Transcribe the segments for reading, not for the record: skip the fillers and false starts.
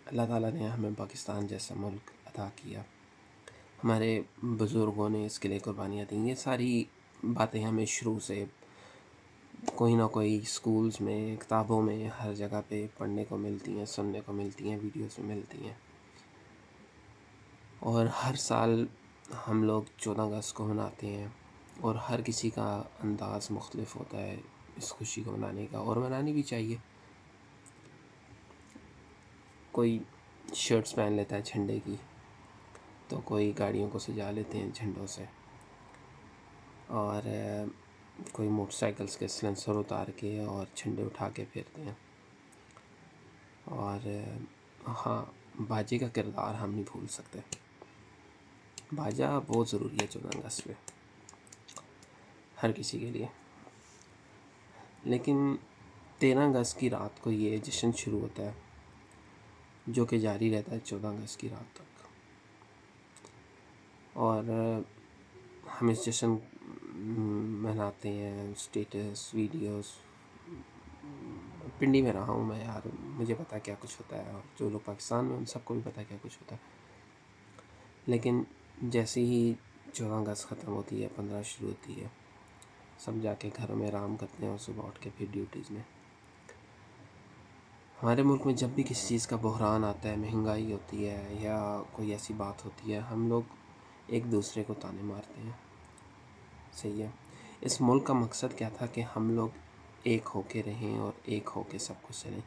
اللہ تعالیٰ نے ہمیں پاکستان جیسا ملک عطا کیا، ہمارے بزرگوں نے اس کے لیے قربانیاں دیں. یہ ساری باتیں ہمیں شروع سے کوئی نہ کوئی اسکولز میں، کتابوں میں، ہر جگہ پہ پڑھنے کو ملتی ہیں، سننے کو ملتی ہیں، ویڈیوز میں ملتی ہیں. اور ہر سال ہم لوگ 14 اگست کو مناتے ہیں، اور ہر کسی کا انداز مختلف ہوتا ہے اس خوشی کو منانے کا، اور منانی بھی چاہیے. کوئی شرٹس پہن لیتا ہے جھنڈے کی، تو کوئی گاڑیوں کو سجا لیتے ہیں جھنڈوں سے، اور کوئی موٹر سائیکلس کے سلنسر اتار کے اور جھنڈے اٹھا کے پھرتے ہیں. اور ہاں، باجے کا کردار ہم نہیں بھول سکتے. باجا بہت ضروری ہے 14 اگست پہ ہر کسی کے لیے. لیکن 13 اگست کی رات کو یہ جشن شروع ہوتا ہے، جو کہ جاری رہتا ہے 14 اگست کی رات تک. اور ہم اس جشن مناتے ہیں، اسٹیٹس، ویڈیوز. پنڈی میں رہا ہوں میں یار، مجھے پتہ کیا کچھ ہوتا ہے، اور جو لوگ پاکستان میں ان سب کو بھی پتہ کیا کچھ ہوتا ہے. لیکن جیسے ہی 14 اگست ختم ہوتی ہے، 15 شروع ہوتی ہے، سب جا کے گھروں میں آرام کرتے ہیں، اور صبح اٹھ کے پھر ڈیوٹیز میں. ہمارے ملک میں جب بھی کسی چیز کا بحران آتا ہے، مہنگائی ہوتی ہے یا کوئی ایسی بات ہوتی ہے، ہم لوگ ایک دوسرے کو تانے مارتے ہیں. صحیح ہے. اس ملک کا مقصد کیا تھا کہ ہم لوگ ایک ہو کے رہیں اور ایک ہو کے سب کچھ چلیں.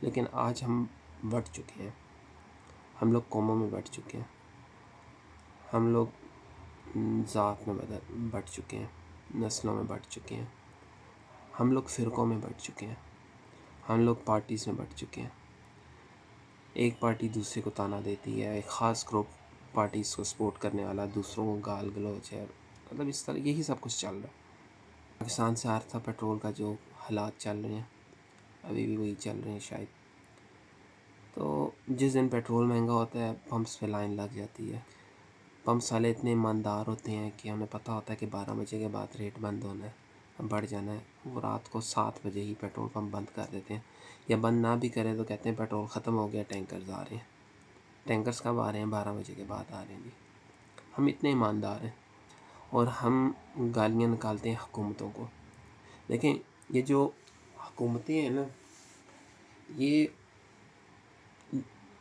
لیکن آج ہم بٹ چکے ہیں، ہم لوگ قوموں میں بٹ چکے ہیں، ہم لوگ ذات میں بٹ چکے ہیں، نسلوں میں بٹ چکے ہیں، ہم لوگ فرقوں میں بٹ چکے ہیں، ہم لوگ پارٹیز میں بٹ چکے ہیں. ایک پارٹی دوسرے کو تانا دیتی ہے، ایک خاص گروپ پارٹیز کو سپورٹ کرنے والا دوسروں کو گال گلوچ ہے. مطلب اس طرح یہی سب کچھ چل رہا ہے. پاکستان سے آیا تھا پیٹرول کا جو حالات چل رہے ہیں، ابھی بھی وہی چل رہے ہیں شاید. تو جس دن پیٹرول مہنگا ہوتا ہے، پمپس پہ لائن لگ جاتی ہے. پمپس والے اتنے ایماندار ہوتے ہیں کہ انہیں پتہ ہوتا ہے کہ 12 بجے کے بعد ریٹ بند ہونا ہے، بڑھ جانا ہے. وہ رات کو 7 بجے ہی پیٹرول پمپ بند کر دیتے ہیں، یا بند نہ بھی کریں تو کہتے ہیں پیٹرول ختم ہو گیا، ٹینکرز آ رہے ہیں. ٹینکرز کب آ رہے ہیں؟ 12 بجے کے بعد آ رہے ہیں جی. ہم اتنے ایماندار ہیں، اور ہم گالیاں نکالتے ہیں حکومتوں کو. دیکھیں، یہ جو حکومتیں ہیں نا، یہ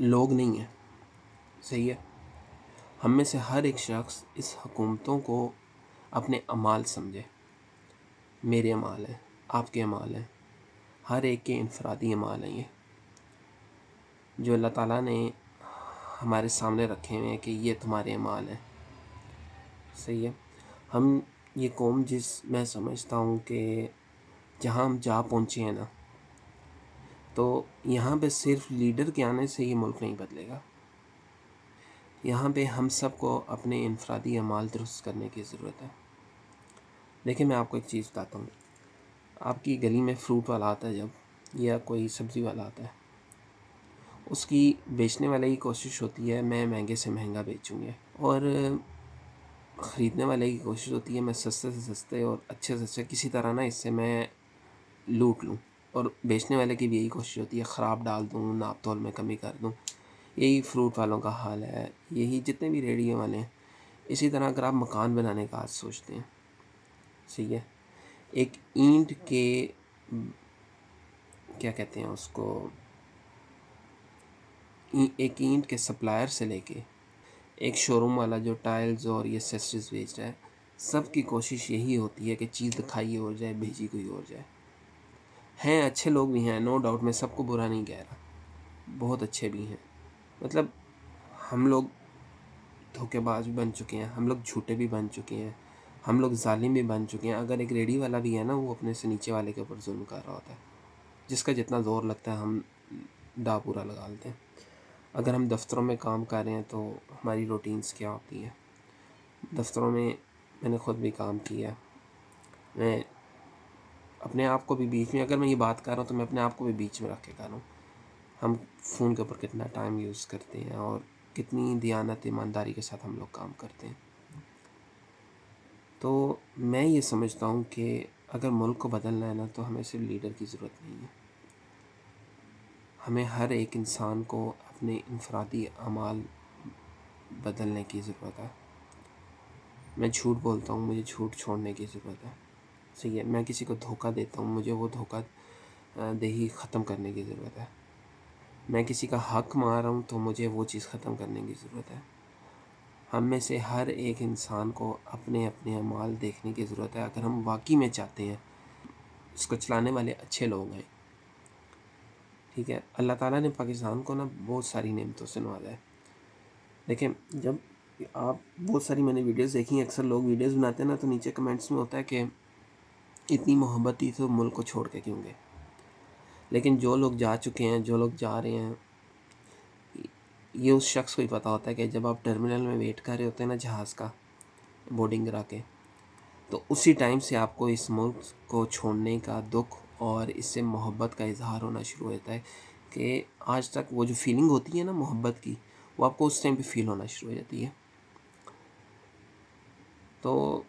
لوگ نہیں ہیں. صحیح ہے. ہم میں سے ہر ایک شخص اس حکومتوں کو اپنے اعمال سمجھے. میرے اعمال ہیں، آپ کے اعمال ہیں، ہر ایک کے انفرادی اعمال ہیں، یہ جو اللہ تعالیٰ نے ہمارے سامنے رکھے ہوئے ہیں کہ یہ تمہارے اعمال ہیں. صحیح ہے. ہم یہ قوم، میں سمجھتا ہوں کہ جہاں ہم جا پہنچے ہیں نا، تو یہاں پہ صرف لیڈر کے آنے سے یہ ملک نہیں بدلے گا. یہاں پہ ہم سب کو اپنے انفرادی اعمال درست کرنے کی ضرورت ہے. دیکھیں، میں آپ کو ایک چیز بتاتا ہوں. آپ کی گلی میں فروٹ والا آتا ہے جب، یا کوئی سبزی والا آتا ہے، اس کی بیچنے والے کی کوشش ہوتی ہے میں مہنگے سے مہنگا بیچوں گے، اور خریدنے والے کی کوشش ہوتی ہے میں سستے سے سستے اور اچھے سے اچھے کسی طرح نا اس سے میں لوٹ لوں. اور بیچنے والے کی بھی یہی کوشش ہوتی ہے خراب ڈال دوں، ناپ تول میں کمی کر دوں. یہی فروٹ والوں کا حال ہے، یہی جتنے بھی ریڑھیوں والے ہیں. اسی طرح اگر آپ مکان بنانے کا آج سوچتے ہیں، صحیح ہے، ایک اینٹ کے کیا کہتے ہیں اس کو، ایک اینٹ کے سپلائر سے لے کے ایک شو روم والا جو ٹائلز اور یہ سیسریز بیچ رہا ہے، سب کی کوشش یہی ہوتی ہے کہ چیز دکھائی اور جائے، بھیجی کوئی اور جائے. ہیں اچھے لوگ بھی ہیں، نو ڈاؤٹ، میں سب کو برا نہیں کہہ رہا، بہت اچھے بھی ہیں. مطلب ہم لوگ دھوکے باز بھی بن چکے ہیں، ہم لوگ جھوٹے بھی بن چکے ہیں، ہم لوگ ظالم بھی بن چکے ہیں. اگر ایک ریڑھی والا بھی ہے نا، وہ اپنے سے نیچے والے کے اوپر ظلم کر رہا ہوتا ہے. جس کا جتنا زور لگتا ہے ہم دا پورا لگا لیتے ہیں. اگر ہم دفتروں میں کام کر رہے ہیں تو ہماری روٹینز کیا ہوتی ہیں. دفتروں میں میں نے خود بھی کام کیا. میں اپنے آپ کو بھی بیچ میں، اگر میں یہ بات کر رہا ہوں تو میں اپنے آپ کو بھی بیچ میں رکھ کے کر رہا ہوں. ہم فون کے اوپر کتنا ٹائم یوز کرتے ہیں، اور کتنی دیانت ایمانداری کے ساتھ ہم لوگ کام کرتے ہیں. تو میں یہ سمجھتا ہوں کہ اگر ملک کو بدلنا ہے نا، تو ہمیں صرف لیڈر کی ضرورت نہیں ہے. ہمیں ہر ایک انسان کو اپنے انفرادی اعمال بدلنے کی ضرورت ہے۔ میں جھوٹ بولتا ہوں، مجھے جھوٹ چھوڑنے کی ضرورت ہے، صحیح ہے۔ میں کسی کو دھوکہ دیتا ہوں، مجھے وہ دھوکہ دہی ختم کرنے کی ضرورت ہے۔ میں کسی کا حق مار رہا ہوں تو مجھے وہ چیز ختم کرنے کی ضرورت ہے۔ ہم میں سے ہر ایک انسان کو اپنے اپنے اعمال دیکھنے کی ضرورت ہے، اگر ہم واقعی میں چاہتے ہیں اس کو چلانے والے اچھے لوگ ہیں، ٹھیک ہے۔ اللہ تعالیٰ نے پاکستان کو نا بہت ساری نعمتوں سے نوازا ہے، لیکن جب آپ بہت ساری میں نے ویڈیوز دیکھی ہیں، اکثر لوگ ویڈیوز بناتے ہیں نا تو نیچے کمنٹس میں ہوتا ہے کہ اتنی محبت تھی تو ملک کو چھوڑ کے کیوں گئے۔ لیکن جو لوگ جا چکے ہیں، جو لوگ جا رہے ہیں، یہ اس شخص کو ہی پتہ ہوتا ہے کہ جب آپ ٹرمینل میں ویٹ کر رہے ہوتے ہیں نا جہاز کا بورڈنگ کرا کے، تو اسی ٹائم سے آپ کو اس ملک کو چھوڑنے کا دکھ اور اس سے محبت کا اظہار ہونا شروع ہوتا ہے کہ آج تک وہ جو فیلنگ ہوتی ہے نا محبت کی، وہ آپ کو اس ٹائم پہ فیل ہونا شروع ہو جاتی ہے۔ تو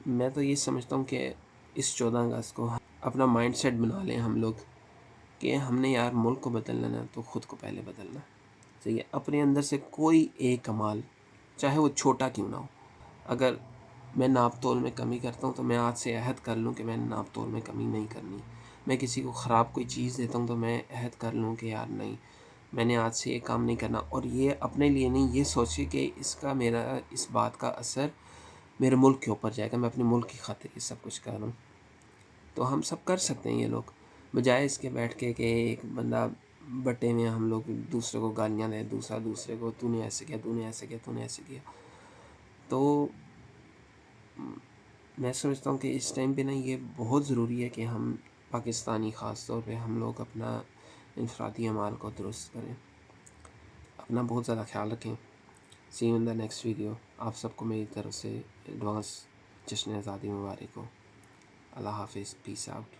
میں تو یہ سمجھتا ہوں کہ اس 14 اگست کو اپنا مائنڈ سیٹ بنا لیں ہم لوگ کہ ہم نے یار ملک کو بدلنا ہے تو خود کو پہلے بدلنا ہے، صحیح ہے۔ اپنے اندر سے کوئی ایک کمال، چاہے وہ چھوٹا کیوں نہ ہو، اگر میں ناپ تول میں کمی کرتا ہوں تو میں آج سے عہد کر لوں کہ میں نے ناپ تول میں کمی نہیں کرنی۔ میں کسی کو خراب کوئی چیز دیتا ہوں تو میں عہد کر لوں کہ یار نہیں، میں نے آج سے یہ کام نہیں کرنا، اور یہ اپنے لیے نہیں، یہ سوچے کہ اس بات کا اثر میرے ملک کے اوپر جائے گا، میں اپنے ملک کی خاطر یہ سب کچھ کر رہا ہوں۔ تو ہم سب کر سکتے ہیں یہ لوگ، بجائے اس کے بیٹھ کے کہ ایک بندہ بٹے میں ہم لوگ دوسرے کو گالیاں دیں، دوسرے کو تو نے ایسے کیا، تو نے ایسے کیا، تو نے ایسے کیا۔ تو میں سمجھتا ہوں کہ اس ٹائم پہ نا یہ بہت ضروری ہے کہ ہم پاکستانی خاص طور پہ ہم لوگ اپنا انفرادی اعمال کو درست کریں، اپنا بہت زیادہ خیال رکھیں۔ See you in the next video. آپ سب کو میری طرف سے ایڈوانس جشن آزادی مبارک ہو۔ اللہ حافظ، پیس آؤٹ۔